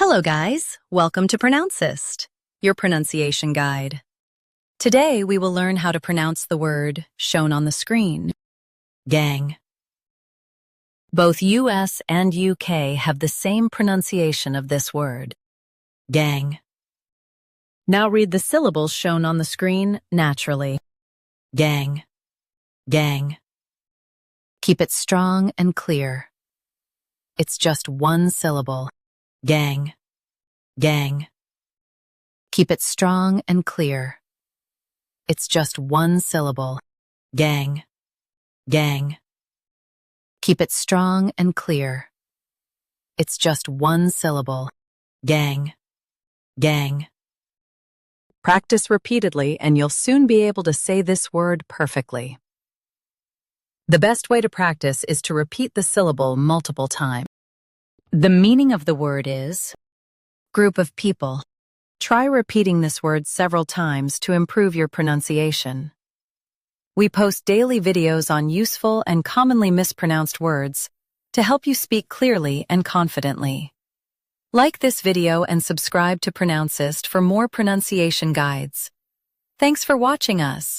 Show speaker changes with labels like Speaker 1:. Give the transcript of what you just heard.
Speaker 1: Hello guys, welcome to Pronouncist, your pronunciation guide. Today we will learn how to pronounce the word shown on the screen, gang. Both US and UK have the same pronunciation of this word, gang. Now read the syllables shown on the screen naturally. Gang, gang. Keep it strong and clear. It's just one syllable. Gang, gang. Keep it strong and clear. It's just one syllable. Gang, gang. Keep it strong and clear. It's just one syllable. Gang, gang. Practice repeatedly and you'll soon be able to say this word perfectly. The best way to practice is to repeat the syllable multiple times. The meaning of the word is group of people. Try repeating this word several times to improve your pronunciation. We post daily videos on useful and commonly mispronounced words to help you speak clearly and confidently. Like this video and subscribe to Pronouncist for more pronunciation guides. Thanks for watching us.